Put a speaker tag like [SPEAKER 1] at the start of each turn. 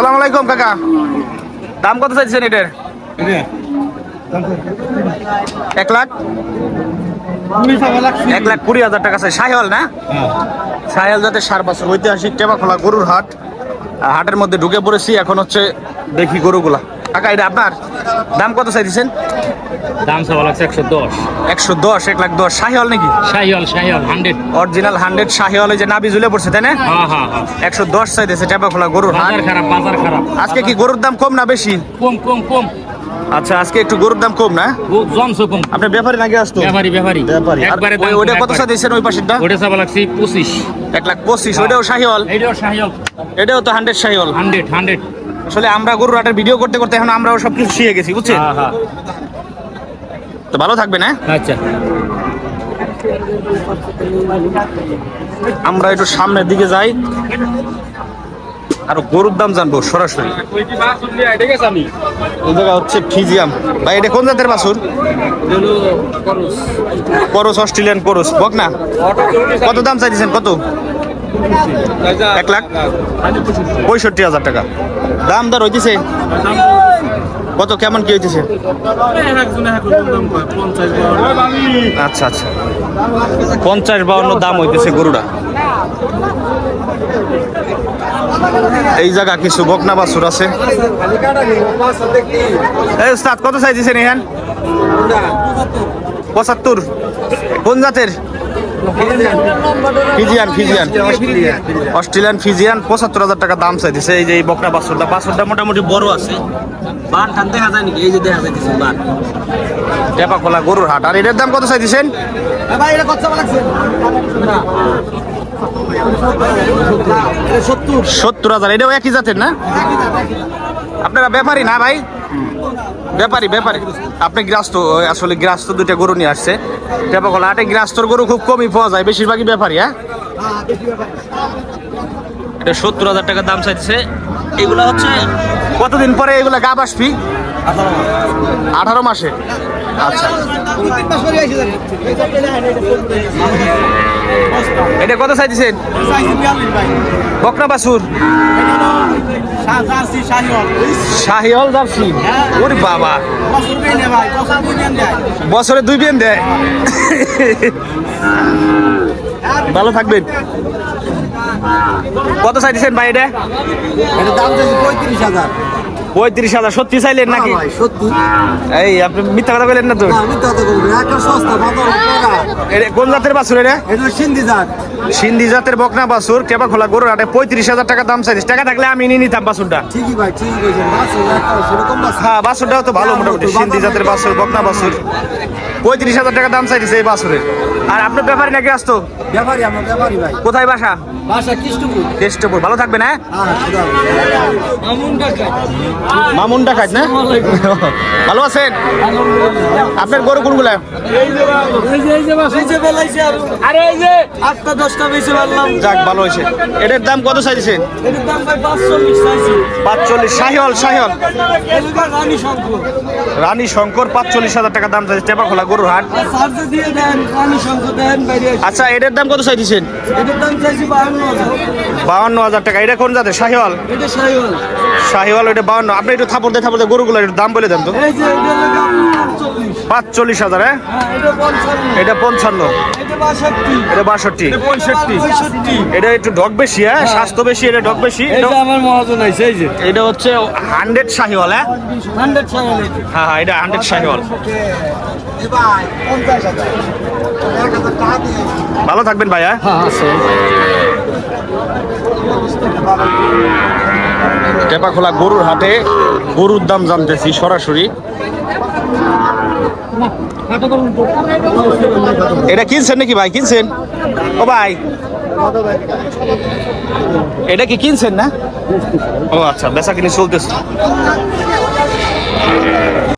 [SPEAKER 1] আসসালামু আলাইকুম কাকা, দাম কত চাইছেন এটার? 1,20,000 টাকা চাই। শাহিওয়াল না? শাহিওয়াল জাতের 4 বছর, ঐতিহাসিক টেপাখোলা গরুর হাট। হাটের মধ্যে ঢুকে পড়েছি, এখন হচ্ছে দেখি গরুগুলা। কাকা এটা আপনার দাম কত চাইছেন?
[SPEAKER 2] দাম সব লাগছে 110।
[SPEAKER 1] 110, 1,10,000। শাহিওয়াল নাকি?
[SPEAKER 2] শাহিওয়াল 100
[SPEAKER 1] অরিজিনাল 100 শাহিওয়াল। যে নাবি ঝুলে পড়ছে তাই না?
[SPEAKER 2] হ্যাঁ হ্যাঁ।
[SPEAKER 1] 110 চাইতেছে টেপাখোলা গরুর হাট।
[SPEAKER 2] বাজার খারাপ।
[SPEAKER 1] আজকে কি গরুর দাম কম না বেশি?
[SPEAKER 2] কম।
[SPEAKER 1] আচ্ছা, আজকে একটু গরুর দাম কম না?
[SPEAKER 2] জমছে কম।
[SPEAKER 1] আপনি ব্যাপারী নাকি আসতো?
[SPEAKER 2] ব্যাপারী।
[SPEAKER 1] একবারে দাম। ওইটা কত চাই দিয়েছেন ওই পাশেরটা?
[SPEAKER 2] ওটা সব লাগছে 25।
[SPEAKER 1] 1,25,000। ওইটাও শাহিওয়াল?
[SPEAKER 2] এটাও শাহিওয়াল।
[SPEAKER 1] এটাও তো 100 শাহিওয়াল।
[SPEAKER 2] 100।
[SPEAKER 1] আসলে আমরা গরুর হাটের ভিডিও করতে করতে এখন আমরাও সবকিছু শিখে গেছি, বুঝছেন?
[SPEAKER 2] হ্যাঁ।
[SPEAKER 1] তো ভালো থাকবেন। হ্যাঁ,
[SPEAKER 2] আচ্ছা।
[SPEAKER 1] আমরা একটু সামনের দিকে যাই আর গরুর দাম জানবো সরাসরি। এই জায়গা হচ্ছে ফিজিয়াম। ভাই এটা কোন জাতের বাছুর? করস, অস্ট্রেলিয়ান করস। বক না? কত দাম চাইছেন? কত? 1,65,000 টাকা দাম দর হইতেছে। কত কেমন কি হইতেছে? আচ্ছা, 50-52 দাম হইতেছে গরুটা। এই জায়গা কিছু বকনা বাছুর আছে। এই উস্তাদ কত চাইছেন এখান? 75। কোন জাতের? Friesian Australian Friesian. 75,000 টাকা দাম চাইতেছে। এই যে এই বকনা বাছুরটা মোটামুটি বড় আছে। বান টান দেখা যায় নাকি? এই যে দেখা যাইতেছে বান। টেপাখোলা গরুর হাট। আর এটার দাম কত চাইছেন? 70,000। এটাও একই জাতের না? আপনারা ব্যাপারী না ভাই? ব্যাপারী। আপনি গৃহস্থ? আসলে গৃহস্থ দুইটা গরু নিয়ে আসছে টেপাখোলা হাটে। গৃহস্থর গরু খুব কমই পাওয়া যায়, বেশিরভাগই ব্যাপারী। হ্যাঁ, এটা 70,000 টাকা দাম চাইছে। এগুলা হচ্ছে কতদিন পরে এগুলা গাব আসবি? 18 মাসে। আচ্ছা, এটা কত চাইছেন? বকনা বাছুর শাহিওয়াল জার্সি। ওরে বাবা, বছরে 2 বিয়ান দেয়। ভালো থাকবেন। কত চাইছেন ভাই এটা?
[SPEAKER 3] দাম 35,000।
[SPEAKER 1] 35,000 সত্যি চাইলেন নাকি? এই আপনি মিথ্যা কথা বললেন না তো? কোন জাতের বাছুর এটা? সিন্ধি জাতের বকনা বাছুর টেপাখোলা গরুর হাটে 35,000 টাকা দাম চাইছিস। টাকা থাকলে আমি নিয়ে নিতাম বাছুরটা। হ্যাঁ, বাছুরটাও তো ভালো মোটামুটি। সিন্ধি জাতের বাছুর, বকনা বাছুর। 35,000 টাকা দাম চাইছে এই বাছুরের। আর আপনার ব্যাপারী নাকি আসতো? কোথায় বাসা? কেষ্টপুর। ভালো থাকবেন। হ্যাঁ, মামুন ডাকাত না? ভালো আছেন? আপনার গরু কোনগুলা? যাক, ভালো হয়েছে। এটার দাম কত চাইছেন? 45। শাহিওয়াল রানী শঙ্কর 45,000 টাকা দাম চাইছে টেপাখোলা গরুর হাট। আচ্ছা, এটার দাম কত চাইছেন? 52,000 টাকা। এটা কোন জাতের? শাহিওয়াল। ওইটা 52। আপনি একটু থাপড় দিয়ে গরুগুলো একটু দাম বলে দেন তো। 45,000। হ্যাঁ, এটা 55। এটা 62। এটা একটু ঢক বেশি। হ্যাঁ, স্বাস্থ্য বেশি, এটা ঢক বেশি। এটা হচ্ছে 100 শাহিওয়াল। হ্যাঁ, এটা 100 শাহিওয়াল। ভালো থাকবেন ভাইয়া। টেপাখোলা গরুর হাটে গরুর দাম জানতেছি সরাসরি। এটা কিনছেন নাকি ভাই? কিনছেন? ও ভাই, এটা কি কিনছেন না? ও আচ্ছা, বেচা কিনি চলতেছে।